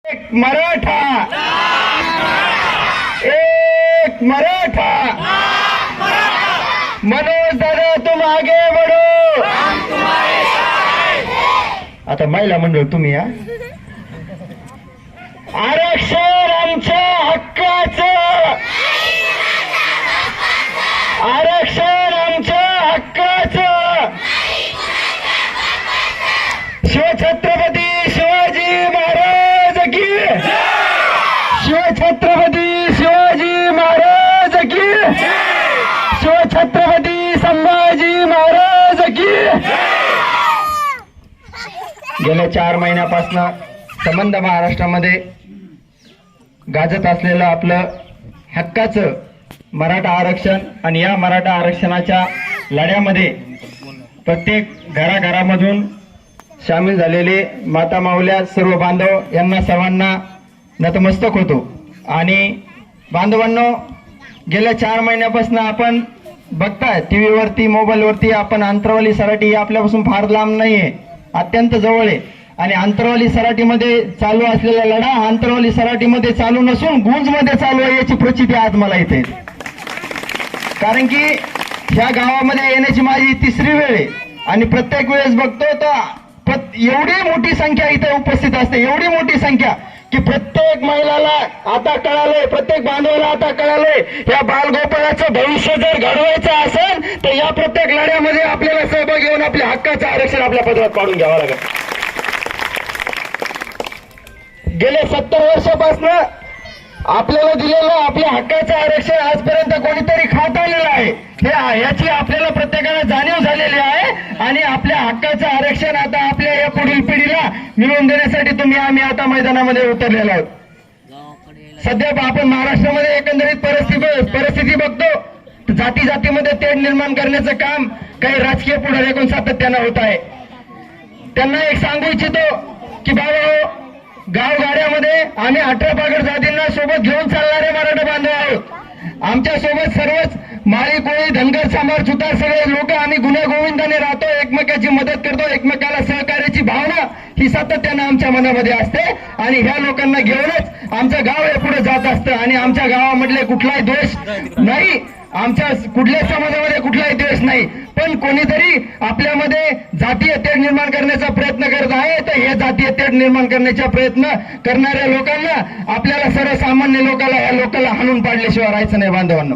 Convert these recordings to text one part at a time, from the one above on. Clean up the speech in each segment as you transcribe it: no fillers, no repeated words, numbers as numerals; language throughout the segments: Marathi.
एक मराठा, एक मराठा, मनोज दादा तुम आगे बढ़ो. आता महिला मंडळ तुम्ही या. आरक्षण आमच्या हक्काचं, आरक्षण आमच्या हक्काचं. शिवछत्रपती शिवाजी महाराज की, शिवछत्रपती शिवाजी महाराज की, शिवछत्रपती संभाजी महाराज की. गेल्या 4 महिन्यापासून संबंध महाराष्ट्रामध्ये गाजत असलेलं आपलं हक्काचं मराठा आरक्षण आणि या मराठा आरक्षणाच्या लढ्यामध्ये प्रत्येक घराघरामधून सामील झालेले माता माऊल्या सर्व बांधव यांना सर्वांना नतमस्तक होतो. आणि बांधवांनो, गेल्या 4 महिन्यापासून आपण बघताय टीव्हीवरती मोबाईलवरती आपण अंतरवाली सराटी आपल्यापासून फार लांब नाहीये, अत्यंत जवळ आहे. आणि अंतरवाली सराटीमध्ये चालू असलेला लढा अंतरवाली सराटीमध्ये चालू नसून गुंजमध्ये चालू आहे याची प्रचिती आज मला इथे. कारण की ह्या गावामध्ये येण्याची माझी 3री वेळ आहे आणि प्रत्येक वेळेस बघतो तर एवढी मोठी संख्या इथे उपस्थित असते, एवढी मोठी संख्या की प्रत्येक महिलाला आता कळालंय, प्रत्येक बांधवाला आता कळालंय या बालगोपाळाचं भविष्य जर घडवायचं असेल तर या प्रत्येक लढ्यामध्ये आपल्याला सहभाग घेऊन आपल्या हक्काचं आरक्षण आपल्या पदरात पाडून घ्यावं लागेल. गेले 70 वर्षापासून आपल्याला दिलेलं आपल्या हक्काचं आरक्षण आजपर्यंत कोणीतरी खात आलेलं आहे, याची आपल्याला प्रत्येकाला जाणीव झालेली आहे. आणि आपल्या हक्काचं आरक्षण आता आपल्या या पुढील पिढीला मिळवून देण्यासाठी आम्ही आता मैदानामध्ये उतरलेलो आहोत. सध्या आपण महाराष्ट्रामध्ये एकंदरीत परिस्थिती बघतो, जाती जातीमध्ये तेढ निर्माण करण्याचं काम काही राजकीय पुढाऱ्याकडून सातत्यानं होत आहे. त्यांना एक सांगू इच्छितो की बाबा, गावगाड्यामध्ये आम्ही 18 पागड जातींना सोबत घेऊन चालणारे मराठा बांधव आहोत. आमच्या सोबत सर्वच माळी कोळी धनगर समाज सुतार सगळे लोक आम्ही गुण्यागोविंदाने राहतो, एकमेकाची मदत करतो, एकमेकाला सहकार्याची भावना ही सातत्यानं आमच्या मनामध्ये असते. आणि ह्या लोकांना घेऊनच आमचं गाव हे पुढे जात असतं. आणि आमच्या गावामधले कुठलाही द्वेष नाही, आमच्या कुठल्याच समाजामध्ये कुठलाही द्वेष नाही. पण कोणीतरी आपल्यामध्ये जातीय तेढ निर्माण करण्याचा प्रयत्न करत आहे, तर हे जातीय तेढ निर्माण करण्याचा प्रयत्न करणाऱ्या लोकांना, आपल्याला सर्वसामान्य लोकांना, या लोकांना हाणून पाडल्याशिवाय राहायचं नाही बांधवांनो.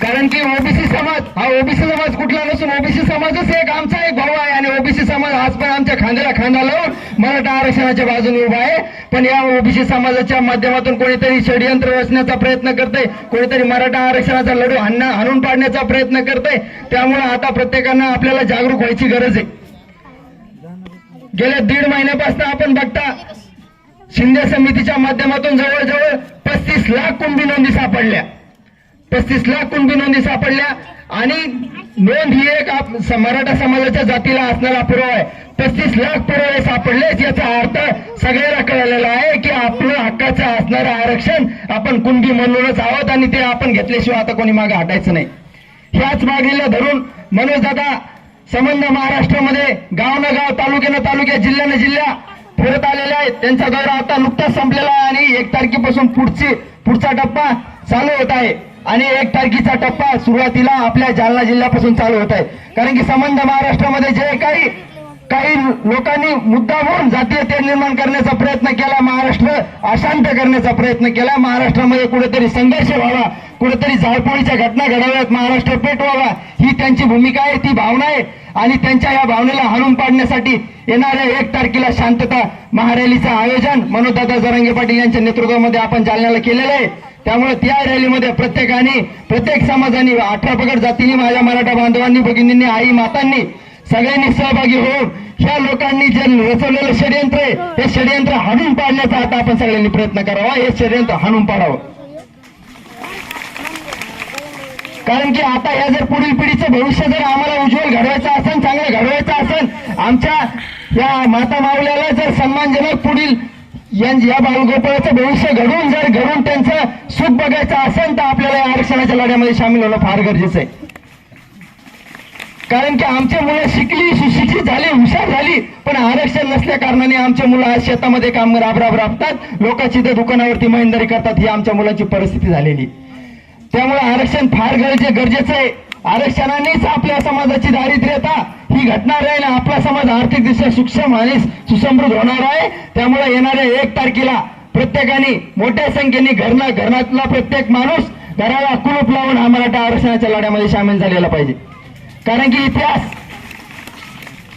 कारण की ओबीसी समाज हा ओबीसी समाज कुठला नसून ओबीसी समाजच एक आमचा एक भाऊ आहे. आणि ओबीसी समाज आज पण आमच्या खांद्याला खांदा लावून मराठा आरक्षणाच्या बाजूने उभा आहे. पण या ओबीसी समाजाच्या माध्यमातून कोणीतरी षडयंत्र रचण्याचा प्रयत्न करते, कोणीतरी मराठा आरक्षणाचा लढू हाणून पाडण्याचा प्रयत्न करते. त्यामुळे आता प्रत्येकानं आपल्याला जागरूक व्हायची गरज आहे. गेल्या 1.5 महिन्यापासून आपण बघता शिंदे समितीच्या माध्यमातून जवळजवळ 35 लाख कुणबी नोंदी सापडल्या, 35 लाख कुणबी नोंदी सापडल्या. आणि नोंद ही एक मराठा समाजाच्या जातीला असणारा पुरावा आहे. 35 लाख पुरावे सापडलेच, याचा अर्थ सगळ्याला कळलेला आहे की आपलं हक्काचं असणारं आरक्षण आपण कुणबी म्हणूनच आहोत आणि ते आपण घेतल्याशिवाय आता कोणी मागे हटायचं नाही. ह्याच मागणीला धरून मनोज दादा संबंध महाराष्ट्रामध्ये गाव न गाव, तालुक्यानं तालुक्या, जिल्ह्यानं जिल्हा फिरत आलेले आहेत. त्यांचा दौरा आता नुकताच संपलेला आहे आणि 1 तारखेपासून पुढचा टप्पा चालू होत आहे. आणि 1 तारखेचा टप्पा सुरुवातीला आपल्या जालना जिल्ह्यापासून चालू होत आहे. कारण की संबंध महाराष्ट्रामध्ये जे काही लोकांनी मुद्दामून जातीय तेढ निर्माण करण्याचा प्रयत्न केला, महाराष्ट्र अशांत करण्याचा प्रयत्न केला, महाराष्ट्रामध्ये कुठेतरी संघर्ष व्हावा, कुठेतरी जाळपोळीच्या घटना घडाव्यात, महाराष्ट्र पेटवावा, ही त्यांची भूमिका आहे, ती भावना आहे. आणि त्यांच्या या भावनेला हाणून पाडण्यासाठी येणाऱ्या 1 तारखेला शांतता महारॅलीचं आयोजन मनोजदादा जरांगे पाटील यांच्या नेतृत्वामध्ये आपण जालन्याला केलेलं आहे. त्यामुळे त्या रॅलीमध्ये प्रत्येक समाजाने 18 पगड जातींनी, माझ्या मराठा बांधवांनी, भगिनींनी, आई मातांनी सगळ्यांनी सहभागी होऊन ह्या लोकांनी जे रचवलेलं षडयंत्र आहे हे षडयंत्र हाणून पाडण्याचा आता आपण सगळ्यांनी प्रयत्न करावा, हे षडयंत्र हाणून पाडावं. कारण की आता या जर पुढील पिढीचं भविष्य जर आम्हाला उज्ज्वल घडवायचं असेल, चांगलं घडवायचं असेल, आमच्या या माता माऊल्याला जर सन्मानजनक पुढील या बालगोपाळाचं भविष्य घडवून त्यांचं सुख बघायचं असेल तर आपल्याला या आरक्षणाच्या लढ्यामध्ये सामील होणं फार गरजेचं आहे. कारण की आमची मुलं शिकली, सुशिक्षित झाली, हुशार झाली, पण आरक्षण नसल्या कारणाने आमच्या मुलं आज शेतामध्ये काम राबतात, लोकांची ते दुकानावरती मेहनदारी करतात, ही आमच्या मुलांची परिस्थिती झालेली. त्यामुळे आरक्षण फार गरजेचं आहे. आरक्षणानेच आपल्या समाजाची दारिद्र्यता ही घटणार आहे ना, आपला समाज आर्थिकदृष्ट्या सूक्ष्म आणि सुसमृद्ध होणार आहे. त्यामुळे येणाऱ्या 1 तारखेला प्रत्येकाने मोठ्या संख्येने घरातला प्रत्येक माणूस घराला कुलूप लावून हा मराठा आरक्षणाच्या लढ्यामध्ये सामील झालेला पाहिजे. कारण की इतिहास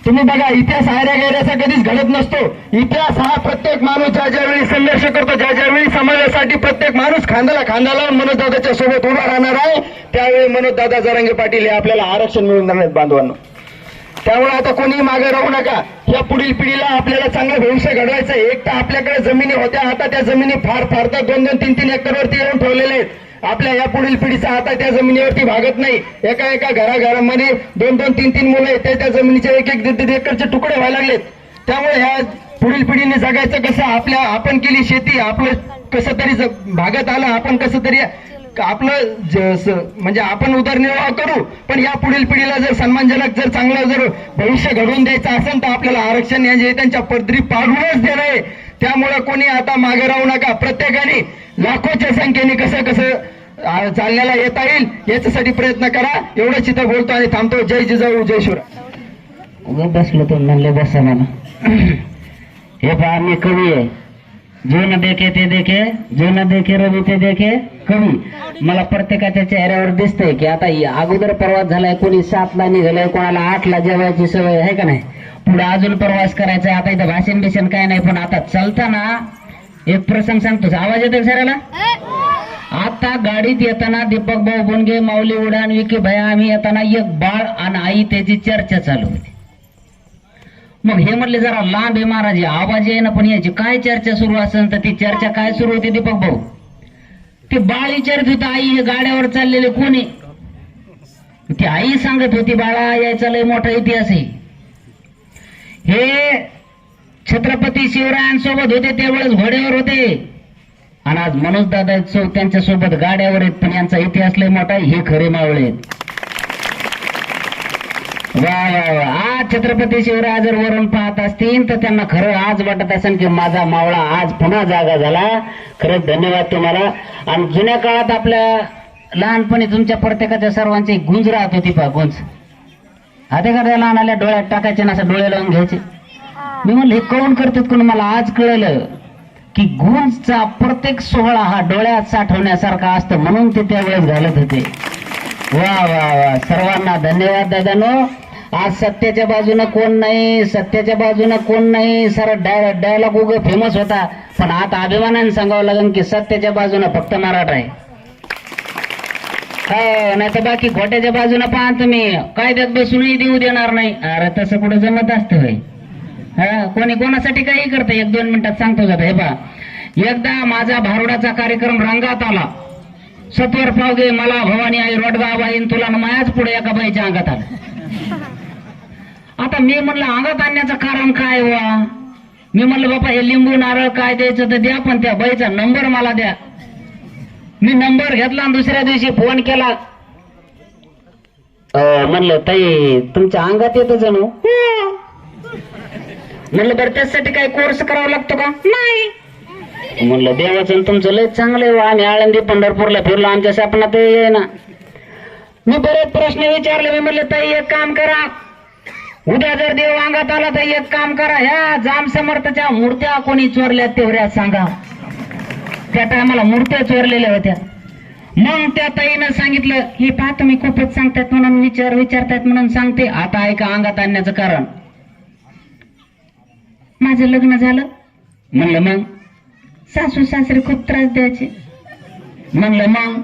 तुम्ही बघा, इतिहास आयऱ्या गैऱ्याचा कधीच घडत नसतो. इतिहास हा प्रत्येक माणूस ज्यावेळी संघर्ष करतो, ज्यावेळी समाजासाठी प्रत्येक माणूस खांद्याला खांदा लावून मनोजदादाच्या सोबत उभा राहणार आहे, त्यावेळी मनोजदादा जरांगे पाटील हे आपल्याला आरक्षण मिळवून देणार आहेत बांधवांनो. त्यामुळे आता कोणी मागे राहू नका. या पुढील पिढीला आपल्याला चांगलं भविष्य घडवायचं आहे. एक तर आपल्याकडे जमिनी होत्या, आता त्या जमिनी फार तर 2-2, 3-3 एकरवरती येऊन ठेवलेल्या आहेत. आपल्या या पुढील पिढीचा आता त्या जमिनीवरती भागत नाही. एका घरामध्ये 2-2, 3-3 मुलं आहेत, त्या जमिनीचे 1-1, 1.5 एकरचे तुकडे व्हायला लागलेत. त्यामुळे ह्या पुढील पिढीने जगायचं कसं, आपण केली शेती, आपलं कसं तरी भागत आलं, आपण कसं तरी आपलं म्हणजे आपण उदरनिर्वाह करू. पण या पुढील पिढीला जर सन्मानजनक चांगलं भविष्य घडवून द्यायचं असेल तर आपल्याला आरक्षण हे त्यांच्या पदरी पाडूनच देणं आहे. त्यामुळे कोणी आता मागे राहू नका. प्रत्येकाने लाखोच्या संख्येने कसं चालण्याला येता येईल याच्यासाठी प्रयत्न करा. एवढंच इथं बोलतो आणि थांबतो. जय जिजाऊ, जय शिवराय. बसलो तो म्हणले बसा म्हणा. हे पहा, मी कवी आहे. जो न देखे ते देखे, जो न देखे रवी ते देखे कवी. मला प्रत्येकाच्या चेहऱ्यावर दिसतंय की आता अगोदर प्रवास झालाय, कोणी 7ला निघालंय, कोणाला 8ला जेवायची सवय आहे का नाही, पुढे अजून प्रवास करायचा. आता इथं भाषण बिषण काय नाही, पण आता चालताना एक प्रसंग सांगतोच. आवाज येतो सराला? आता गाडीत येताना दीपक भाऊ बोनगे, माऊली उडान, विकी भया, आम्ही येताना एक बाळ आणि आई त्याची चर्चा चालू होती. मग हे म्हटले जरा लांब आहे महाराज, आवाज आहे ना, पण याची काय चर्चा सुरू असेल तर ती चर्चा काय सुरू होती दीपक भाऊ? ते बाळ विचारत होतं, आई हे गाड्यावर चाललेले कोणी? ती आई सांगत होती, बाळा यायचा लय मोठा इतिहास आहे. हे छत्रपती शिवरायांसोबत होते त्यावेळेस घोड्यावर होते, आणि आज मनोजदादा त्यांच्या सोबत गाड्यावर आहेत, पण यांचा इतिहास लय मोठा आहे. हे खरे मावळे आहेत. वा वा वा. आज छत्रपती शिवराय जर वरून पाहत असतील तर त्यांना खरं आज वाटत असेल की माझा मावळा आज पुन्हा जागा झाला. खरंच धन्यवाद तुम्हाला. आणि जुन्या काळात आपल्या लहानपणी तुमच्या प्रत्येकाच्या सर्वांची गुंज राहत होती. पहा गुंज, आता का लहान आल्या डोळ्यात टाकायचे ना, असं डोळे लावून घ्यायचे. मी म्हणलं हे कळून करतात कोण? मला आज कळलं की गुंजचा प्रत्येक सोहळा हा डोळ्यात साठवण्यासारखा असतो, म्हणून ते त्यावेळेस घालत होते. वा वा वा. सर्वांना धन्यवाद दादानो. आज सत्याच्या बाजूनं कोण नाही, सत्याच्या बाजूनं कोण नाही. सर डायलॉग उगं फेमस होता, पण आता अभिमानाने सांगावं लागेल की सत्याच्या बाजूनं फक्त मराठा आहे. हो, नाही तर बाकी खोट्याच्या बाजूनं पहा तुम्ही, कायद्यात बसूनही देऊ देणार नाही. अरे तसं कुठं जमत असतं भाई. हा, कोणी कोणासाठी काही करतं. 1-2 मिनिटात सांगतो जात. हे पहा, एकदा माझा भारुडाचा कार्यक्रम रंगात आला. सत्वर पावगे मला भवानी आई रोडगा बाईन तुला मायाच पुढे एका बाईच्या अंगात आलं. आता मी म्हणलं अंगात आणण्याचं कारण काय वा? मी म्हणलं बापा हे लिंबू नारळ काय द्यायचं तर द्या, पण त्या बाईचा नंबर मला द्या. मी नंबर घेतला आणि दुसऱ्या दिवशी फोन केला. म्हणलं ताई तुमच्या अंगात येतं जणू. म्हणलं बरं त्यासाठी काही कोर्स करावा लागतो का? नाही. म्हणलं देवाचं तुमचं लय चांगलं आहे. आम्ही आळंदी पंढरपूरला फिरलो, आमच्या स्वप्नात ये ना. मी बरेच प्रश्न विचारले. मी म्हणलं ताई एक काम करा, उद्या जर देव अंगात आला तर एक काम करा, ह्या जाम समर्थच्या मूर्त्या कोणी चोरल्या तेवढ्या सांगा. त्या टायमाला मूर्त्या चोरलेल्या होत्या. मग त्या ताईनं सांगितलं हे पहा तुम्ही खूपच सांगतायत म्हणून विचारतायत म्हणून सांगते. आता ऐका अंगात आणण्याचं कारण. माझं लग्न झालं. म्हणलं मग? सासू सासरे खूप त्रास द्यायचे. म्हणलं मग?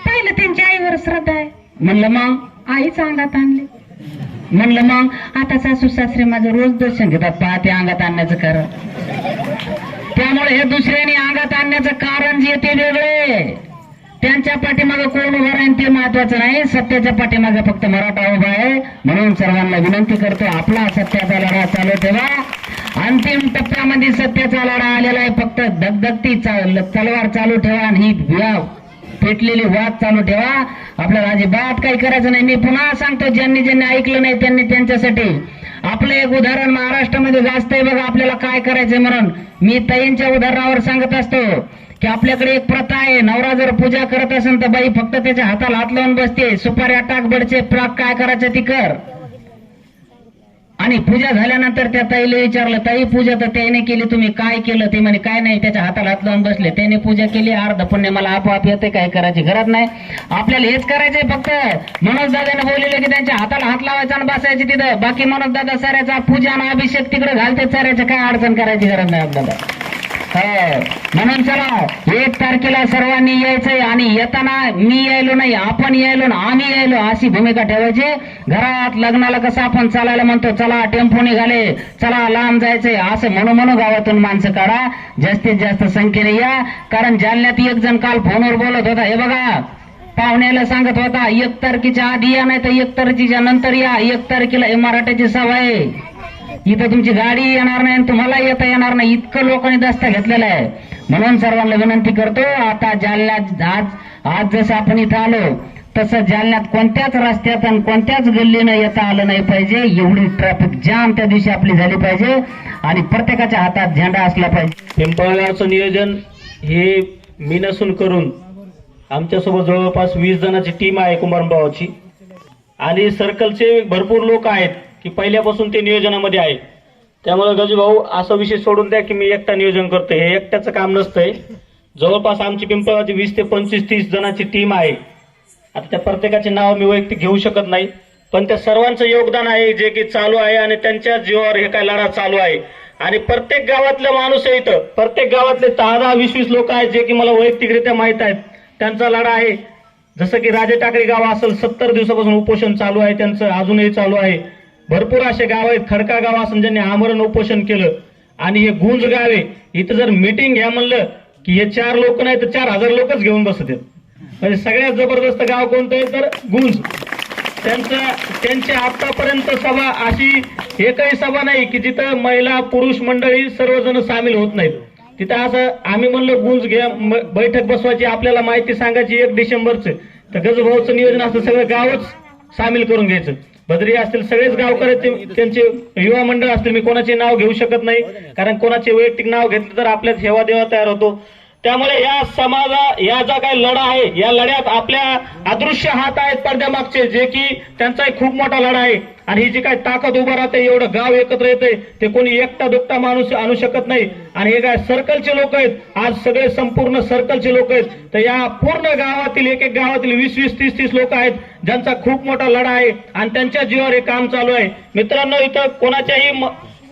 पाहिलं त्यांच्या आईवर श्रद्धा आहे. म्हणलं मग? आईच अंगात आणली. म्हणलं मग? आता सासू सासरे माझं रोज दर्शन घेतात. पहा ते अंगात आणण्याचं कारण. त्यामुळे हे दुसऱ्याने अंगात आणण्याचं कारण जे ते वेगळे. त्यांच्या पाठीमागं कोण उभं राहील ते महत्वाचं नाही, सत्याच्या पाठीमागं फक्त मराठा उभा आहे. म्हणून सर्वांना विनंती करतो, आपला सत्याचा लढा चालू ठेवा. अंतिम टप्प्यामध्ये सत्याचा लढा आलेला आहे. फक्त धगधगती तलवार चालू ठेवा आणि ही पेटलेली वाद चालू ठेवा. आपल्याला अजिबात काही करायचं नाही. मी पुन्हा सांगतो, ज्यांनी ज्यांनी ऐकलं नाही त्यांनी त्यांच्यासाठी आपलं एक उदाहरण महाराष्ट्रामध्ये जास्त आहे बघा, आपल्याला काय करायचंय म्हणून मी ताईंच्या उदाहरणावर सांगत असतो की आपल्याकडे एक प्रथा आहे, नवरा जर पूजा करत असेल तर बाई फक्त त्याच्या हाताला हात लावून बसते, सुपाऱ्या टाक बडचे प्राक काय करायचं ती कर. आणि पूजा झाल्यानंतर त्या ताईला विचारलं, ताई पूजा तर त्याने केली, तुम्ही काय केलं? ते म्हणे काय नाही, त्याच्या हाताला हात लावून बसले, त्याने पूजा केली, अर्ध पुण्य मला आपोआप येते, काय करायची गरज नाही. आपल्याला हेच करायचंय फक्त. मनोज दादाने बोललेलं की त्यांच्या हाताला हात लावायचा आणि बसायचे तिथं, बाकी मनोज दादा साऱ्याचा पूजा आणि अभिषेक तिकडे घालते, साऱ्याचं काय अडचण करायची गरज नाही आपल्याला. म्हणून चला 1 तारखेला सर्वांनी यायचंय आणि येताना मी यायलो नाही, आपण यायलो ना आम्ही यायलो अशी भूमिका ठेवायची. घरात लग्नाला कसं आपण चालायला म्हणतो, चला टेम्पो निघाले, चला लांब जायचंय, असं म्हणून गावातून माणसं काढा, जास्तीत जास्त संख्येने या. कारण जालन्यात एक जण काल फोनवर बोलत होता, हे बघा पाहुण्याला सांगत होता 1 तारखेच्या आधी या नाही तर 1 तारखेच्या नंतर या, 1 तारखेला हे मराठ्याची सभा आहे, इथं तुमची गाडी येणार नाही आणि तुम्हाला येता येणार नाही, इतकं लोकांनी दस्ता घेतलेला आहे. म्हणून सर्वांना विनंती करतो, आता जालन्यात आज जसं आपण इथं आलो तसं जालन्यात कोणत्याच रस्त्यात आणि कोणत्याच गल्लीनं येता आलं नाही पाहिजे. एवढी ट्रॅफिक जाम त्या दिवशी आपली झाली पाहिजे आणि प्रत्येकाच्या हातात झेंडा असला पाहिजे. पिंपळगावचं नियोजन हे मी नसून करून आमच्यासोबत जवळपास 20 जणांची टीम आहे कुंभारभावाची आणि सर्कलचे भरपूर लोक आहेत की पहिल्यापासून ते नियोजनामध्ये आहे. त्यामुळे गजू भाऊ असा विषय सोडून द्या की मी एकटा नियोजन करतोय, हे एकट्याचं काम नसतंय. जवळपास आमची पिंपळगावची 20 ते 25-30 जणांची टीम आहे. आता त्या प्रत्येकाचे नाव मी वैयक्तिक घेऊ शकत नाही, पण त्या सर्वांचं योगदान आहे जे की चालू आहे आणि त्यांच्या जीवावर हे काय लढा चालू आहे. आणि प्रत्येक गावातले माणूस आहे इथं, प्रत्येक गावातले 10-20 लोक आहेत जे की मला वैयक्तिकरित्या माहीत आहेत, त्यांचा लढा आहे. जसं की राजे टाकळी गाव असेल, 70 दिवसापासून उपोषण चालू आहे त्यांचं, अजूनही चालू आहे. भरपूर असे गाव आहेत, खडका गाव असून ज्यांनी आमरण उपोषण केलं. आणि हे गुंज गाव आहे, इथं जर मीटिंग घ्या म्हणलं की हे 4 लोक नाही तर 4000 लोकच घेऊन बसतात. म्हणजे सगळ्यात जबरदस्त गाव कोणतं आहे तर गुंज. त्यांची आतापर्यंत सभा अशी एकही सभा नाही की जिथं महिला पुरुष मंडळी सर्वजण सामील होत नाहीत. तिथं असं आम्ही म्हणलं गुंज घ्या बैठक बसवायची, आपल्याला माहिती सांगायची 1 डिसेंबरचं, तर गजभाऊचं नियोजन असतं सगळं गावच सामील करून घ्यायचं. बद्री असतील सगळेच गावकरी, त्यांचे युवा मंडळ असतील, मी कोणाचे नाव घेऊ शकत नाही कारण कोणाचे वैयक्तिक नाव घेतलं तर आपल्यात हेवा देवा तयार होतो. त्यामुळे या या जो काही लढा आहे, या लढ्यात आपल्या अदृश्य हात आहेत पडद्यामागचे, जे की त्यांचा एक खूप मोठा लढा आहे. आणि ही जी काही ताकद उभा राहते, एवढं गाव एकत्र येते, ते कोणी एकटा दुकटा माणूस आणू शकत नाही. आणि हे काय सर्कलचे लोक आहेत, आज सगळे संपूर्ण सर्कलचे लोक आहेत, तर या पूर्ण गावातील एक गावातील 20-20, 30-30 लोक आहेत ज्यांचा खूप मोठा लढा आहे आणि त्यांच्या जीवावर हे काम चालू आहे. मित्रांनो, इथं कोणाच्याही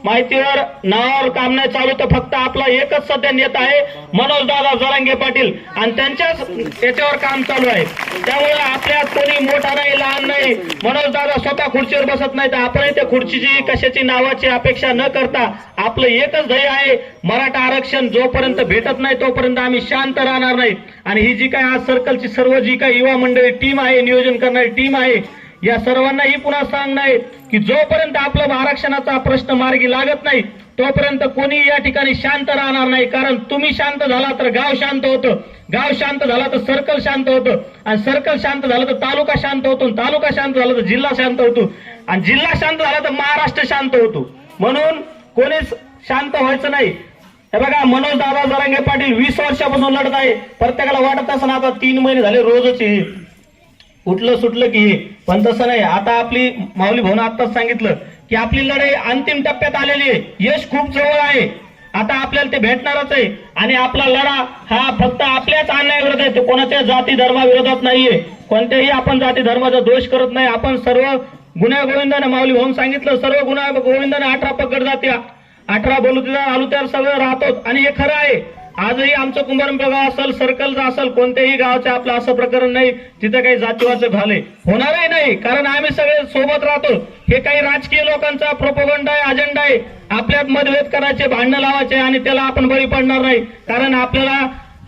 माहितीवर नावावर काम नाही चालू, तर फक्त आपला एकच सध्या नेता आहे मनोज दादा जरांगे पाटील आणि त्यांच्याच याच्यावर काम चालू आहे. त्यामुळे आपल्यात कोणी मोठा नाही लहान नाही, मनोज दादा स्वतः खुर्चीवर बसत नाही, तर आपणही त्या खुर्चीची कशाची नावाची अपेक्षा न करता आपलं एकच ध्येय आहे, मराठा आरक्षण जोपर्यंत भेटत नाही तोपर्यंत आम्ही शांत राहणार नाही. आणि ही जी काय आज सर्कलची सर्व जी काही युवा मंडळी टीम आहे, नियोजन करणारी टीम आहे, या सर्वांनाही पुन्हा सांगणं आहे की जोपर्यंत आपला आरक्षणाचा प्रश्न मार्गी लागत नाही तोपर्यंत कोणी या ठिकाणी शांत राहणार नाही. कारण तुम्ही शांत झाला तर गाव शांत होतं, गाव शांत झाला तर सर्कल शांत होतं, आणि सर्कल शांत झालं तर तालुका शांत होतो, तालुका शांत झाला तर जिल्हा शांत होतो, आणि जिल्हा शांत झाला तर महाराष्ट्र शांत होतो. म्हणून कोणीच शांत व्हायचं नाही. हे बघा, मनोज दादा जरांगे पाटील 20 वर्षापासून लढत आहे. प्रत्येकाला वाटत असं आता 3 महिने झाले रोजच हे उठलं सुटलं की हे, पण तसं नाही. आता आपली माऊली भाऊन आत्ताच सांगितलं की आपली लढाई अंतिम टप्प्यात आलेली आहे, यश खूप जवळ आहे, आता आपल्याला ते भेटणारच आहे. आणि आपला लढा हा फक्त आपल्याच अन्यायाविरोधात आहे, तो कोणाच्या जाती धर्माविरोधात नाहीये. कोणत्याही आपण जाती धर्माचा दोष करत नाही. आपण सर्व गुन्हा गोविंदाने, माऊली भाऊन सांगितलं, सर्व गुन्हा गोविंदाने 18 पकड जाती, 18 बोलूतीला आलू सगळं राहतो. आणि हे खरं आहे. आजही आमचं कुंभारगाव असेल, सर्कलचं असेल, कोणत्याही गावचं आपलं असं प्रकरण नाही जिथं काही जातीवाचं झालंय, होणारही नाही. कारण आम्ही सगळे सोबत राहतो. हे काही राजकीय लोकांचा प्रोपगंडा आहे, अजेंडा आहे, आपल्यात मतभेद करायचे, भांडणं लावायचे, आणि त्याला आपण बळी पडणार नाही. कारण आपल्याला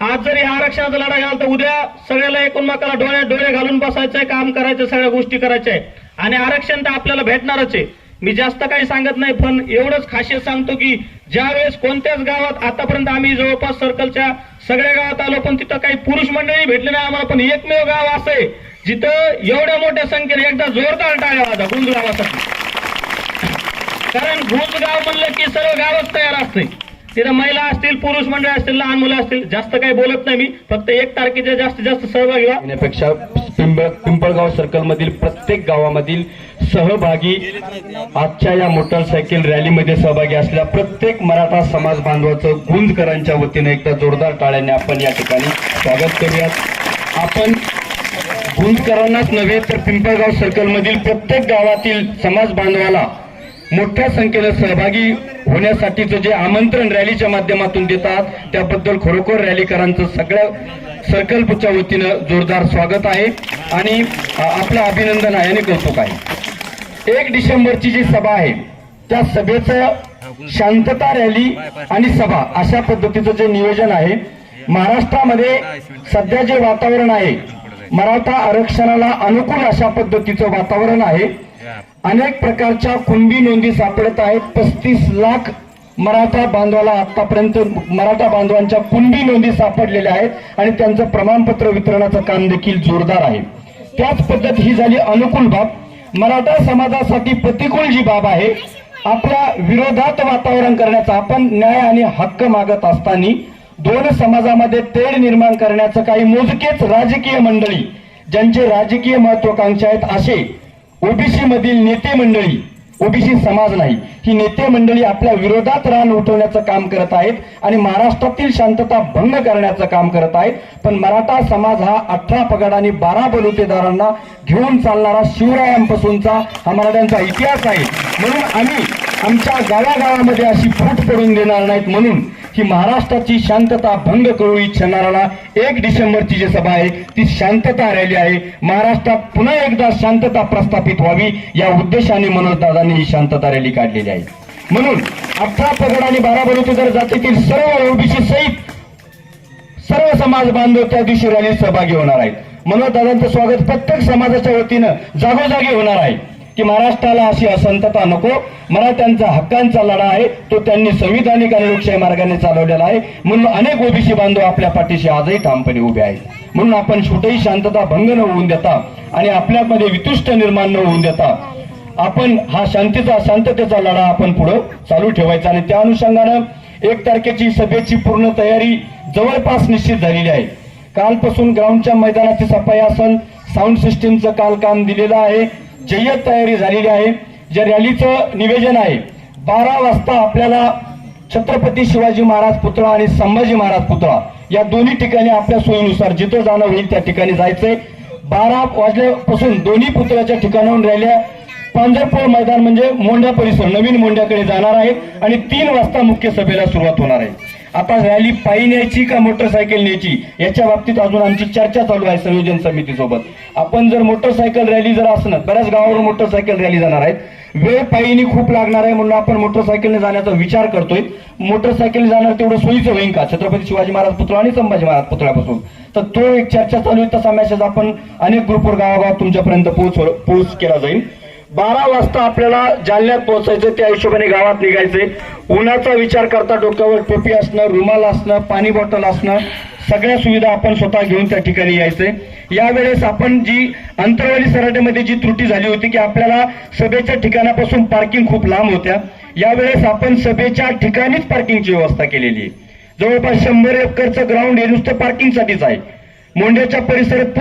आज जरी आरक्षणाचा लढा घाल तर उद्या सगळ्याला एकूणमेकाला डोळ्यात डोळे घालून बसायचंय, काम करायचं, सगळ्या गोष्टी करायच्या आहे. आणि आरक्षण तर आपल्याला भेटणारच आहे. मी जास्त काही सांगत नाही, पण एवढंच खासियत सांगतो की ज्यावेळेस कोणत्याच गावात आतापर्यंत आम्ही जवळपास सर्कलच्या सगळ्या गावात आलो, पण तिथं काही पुरुष मंडळी भेटले नाही आम्हाला, पण एकमेव गाव असं आहे जिथं एवढ्या मोठ्या संख्येने एकदा जोरदार टाळ्या वाजा गुंज गावासाठी. कारण भूज गाव म्हणलं की सर्व गावच तयार असते. तिथं महिला असतील, पुरुष मंडळ असतील, लहान मुलं असतील. जास्त काही बोलत नाही मी, फक्त 1 तारखेच्या जास्तीत जास्त सहभागी व्हा. येण्यापेक्षा पिंपळगाव सर्कल मधील प्रत्येक गावामधील सहभागी आजच्या या मोटरसायकल रॅलीमध्ये सहभागी असलेल्या प्रत्येक मराठा समाज बांधवाचं गुंजकरांच्या वतीने एकदा जोरदार टाळ्याने आपण या ठिकाणी स्वागत करूयात. आपण गुंजकरांनाच नव्हे तर पिंपळगाव सर्कल मधील प्रत्येक गावातील समाज बांधवाला मोठ्या संख्येनं सहभागी होण्यासाठीचं जे आमंत्रण रॅलीच्या माध्यमातून देतात त्याबद्दल खरोखर रॅलीकरांचं सगळ्या सर्कलच्या वतीनं जोरदार स्वागत आहे आणि आपलं अभिनंदन आहे आणि कौतुक आहे. 1 डिसेंबरची जी सभा आहे त्या सभेचं शांतता रॅली आणि सभा अशा पद्धतीचं जे नियोजन आहे, महाराष्ट्रामध्ये सध्या जे वातावरण आहे मराठा आरक्षणाला अनुकूल अशा पद्धतीचं वातावरण आहे. अनेक प्रकारच्या कुणबी नोंदी सापडत आहेत. 35 लाख मराठा बांधवाला आतापर्यंत मराठा बांधवांच्या कुणबी नोंदी सापडलेल्या आहेत आणि त्यांचं प्रमाणपत्र वितरणाचं काम देखील जोरदार आहे. त्याच पद्धत ही झाली अनुकूल बाब. मराठा समाजासाठी प्रतिकूल जी बाब आहे, आपल्या विरोधात वातावरण करण्याचा, आपण न्याय आणि हक्क मागत असताना 2 समाजामध्ये तेढ निर्माण करण्याचं काही मोजकेच राजकीय मंडळी, ज्यांचे राजकीय महत्वाकांक्षा आहेत, असे ओबीसी मधील नेते मंडळी, ओबीसी समाज नाही, ही नेते मंडळी आपल्या विरोधात रान उठवण्याचं काम करत आहेत आणि महाराष्ट्रातील शांतता भंग करण्याचं काम करत आहेत. पण मराठा समाज हा 18 पगड आणि 12 बलुतेदारांना घेऊन चालणारा शिवरायांपासूनचा हा मराठ्यांचा इतिहास आहे. म्हणून आम्ही आमच्या गावागावामध्ये अशी फूट पडून देणार नाहीत. म्हणून ही महाराष्ट्राची शांतता भंग करू इच्छिणाऱ्याला 1 डिसेंबरची जी सभा आहे ती शांतता रॅली आहे. महाराष्ट्रात पुन्हा एकदा शांतता प्रस्थापित व्हावी या उद्देशाने मनोज दादांनी ही शांतता रॅली काढलेली आहे. म्हणून 18 पगड आणि 12 बलुतेदार जातीतील सर्व ओबीसी सहित सर्व समाज बांधव त्या दिवशी रॅलीत सहभागी होणार आहेत. मनोज दादांचं स्वागत प्रत्येक समाजाच्या वतीनं जागोजागी होणार आहे की महाराष्ट्राला अशी अशांतता नको. मराठ्यांचा हक्कांचा लढा आहे, तो त्यांनी संविधानिक आणि लोकशाही मार्गाने चालवलेला आहे. म्हणून अनेक ओबीसी बांधव आपल्या पाठीशी आजही ठामपणे उभे आहेत. म्हणून आपण कुठेही शांतता भंग न होऊन देता आणि आपल्यामध्ये वितुष्ट निर्माण न होऊन देता आपण हा शांततेचा लढा आपण पुढे चालू ठेवायचा. आणि त्या अनुषंगानं 1 तारखेची सभेची पूर्ण तयारी जवळपास निश्चित झालेली आहे. कालपासून ग्राउंडच्या मैदानाची सफाई असेल, साऊंड सिस्टीमचं काल काम दिलेलं आहे, जय्यत तयारी झालेली आहे. जे रॅलीचं निवेदन आहे 12 वाजता आपल्याला छत्रपती शिवाजी महाराज पुतळा आणि संभाजी महाराज पुतळा या दोन्ही ठिकाणी आपल्या सोयीनुसार जिथं जाणं होईल त्या ठिकाणी जायचंय. 12 वाजल्यापासून दोन्ही पुतळ्याच्या ठिकाणाहून रॅल्या पांजरपूर मैदान म्हणजे मोंढा परिसर नवीन मोंढ्याकडे जाणार आहे आणि 3 वाजता मुख्य सभेला सुरुवात होणार आहे. आता रॅली पायी न्यायची का मोटरसायकल न्यायची याच्या बाबतीत अजून आमची चर्चा चालू आहे संयोजन समितीसोबत. आपण जर मोटरसायकल रॅली जर असणार, बऱ्याच गावावरून मोटरसायकल रॅली जाणार आहेत, वेळ पायीनी खूप लागणार आहे म्हणून आपण मोटरसायकलने जाण्याचा विचार करतोय. मोटरसायकल जाणार तेवढं सोयीचं होईल का छत्रपती शिवाजी महाराज पुतळा आणि संभाजी महाराज पुतळ्यापासून, तर तो एक चर्चा चालू आहे. तसा मेसेज आपण अनेक ग्रुपवर गावागावात तुमच्यापर्यंत पोहोच केला जाईल. 12 वाजता आपल्याला जालन्यात पोहोचायचं, त्या हिशोबाने गावात निघायचे. उन्हाचा विचार करता डोक्यावर टोपी असणं, रुमाल असणं, पाणी बॉटल असणं, सगळ्या सुविधा आपण स्वतः घेऊन त्या ठिकाणी यायचे. यावेळेस आपण जी अंतरवाली सराट्यामध्ये जी त्रुटी झाली होती की आपल्याला सभेच्या ठिकाणापासून पार्किंग खूप लांब होत्या, यावेळेस आपण सभेच्या ठिकाणीच पार्किंगची व्यवस्था केलेली आहे. जवळपास 100 एकरचं ग्राउंड हे नुसतं पार्किंगसाठीच आहे. मोंढ्याच्या परिसरात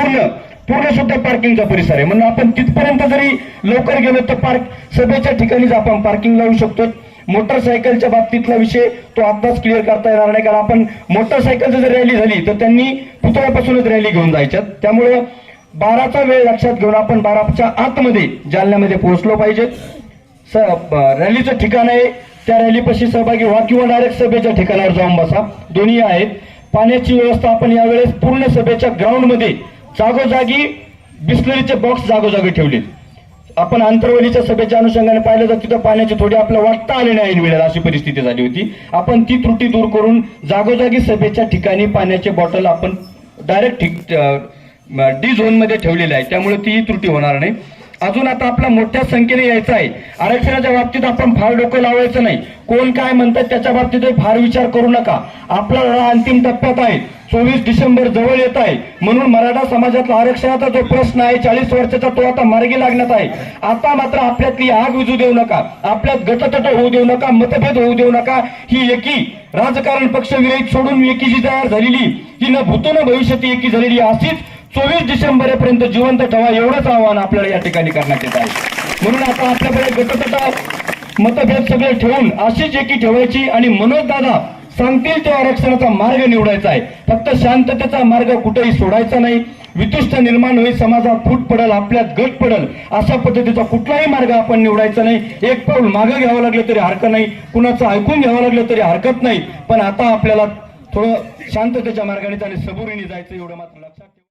पूर्ण सुद्धा पार्किंगचा परिसर आहे. म्हणून आपण तिथपर्यंत जरी लवकर गेलो तर सभेच्या ठिकाणीच आपण पार्किंग लावू शकतो. मोटरसायकलच्या बाबतीतला विषय तो आत्ताच क्लिअर करता येणार नाही, कारण आपण मोटरसायकलची जर रॅली झाली तर त्यांनी पुतळ्यापासूनच रॅली घेऊन जायच्यात. त्यामुळे 12चा वेळ लक्षात घेऊन आपण 12च्या आतमध्ये जालन्यामध्ये पोहोचलो पाहिजे. रॅलीचं ठिकाण आहे त्या रॅलीपाशी सहभागी व्हा किंवा डायरेक्ट सभेच्या ठिकाणावर जाऊन बसा, दोन्ही आहेत. पाण्याची व्यवस्था आपण यावेळेस पूर्ण सभेच्या ग्राउंडमध्ये जागोजागी बिस्लरीचे बॉक्स जागोजागी ठेवले. आपण आंतरवलीच्या सभेच्या अनुषंगाने पाहिलं तर तिथं पाण्याची थोडी आपल्याला वाटता आले नाही मिळेल अशी परिस्थिती झाली होती. आपण ती त्रुटी दूर करून जागोजागी सभेच्या ठिकाणी पाण्याचे बॉटल आपण डायरेक्ट डी झोन मध्ये ठेवलेले आहे, त्यामुळे ती त्रुटी होणार नाही. अजून आता आपला मोठ्या संख्येने यायचं आहे. आरक्षणाच्या बाबतीत आपण फार डोकं लावायचं नाही. कोण काय म्हणतात त्याच्या बाबतीत फार विचार करू नका. आपला लढा अंतिम टप्प्यात आहे. 24 डिसेंबर जवळ येत आहे. म्हणून मराठा समाजातला आरक्षणाचा जो प्रश्न आहे 40 वर्षाचा तो आता मार्गी लागण्यात आहे. आता मात्र आपल्यातली आग विझू देऊ नका, आपल्यात गटतट होऊ देऊ नका, मतभेद होऊ देऊ नका. ही एकी राजकारण पक्ष विरहित सोडून एकीची तयार झालेली, ही न भूतो न भविष्यती एकी झालेली अशीच 24 डिसेंबरपर्यंत जिवंत ठेवा, एवढंच आवाहन आपल्याला या ठिकाणी करण्यात येत आहे. म्हणून आता आपल्याकडे गटतट मतभेद सगळे ठेवून अशीच एकी ठेवायची आणि मनोज दादा सांगतील त्या आरक्षणाचा मार्ग निवडायचा आहे. फक्त शांततेचा मार्ग कुठेही सोडायचा नाही. वितुष्ट निर्माण होईल, समाजात फूट पडेल, आपल्यात गट पडेल, अशा पद्धतीचा कुठलाही मार्ग आपण निवडायचा नाही. एक पाऊल मागे घ्यावं लागलं तरी हरकत नाही, कुणाचं ऐकून घ्यावं लागलं तरी हरकत नाही. पण आता आपल्याला थोडं शांततेच्या मार्गाने आणि सबुरीने जायचं, एवढं मात्र लक्षात ठेवा.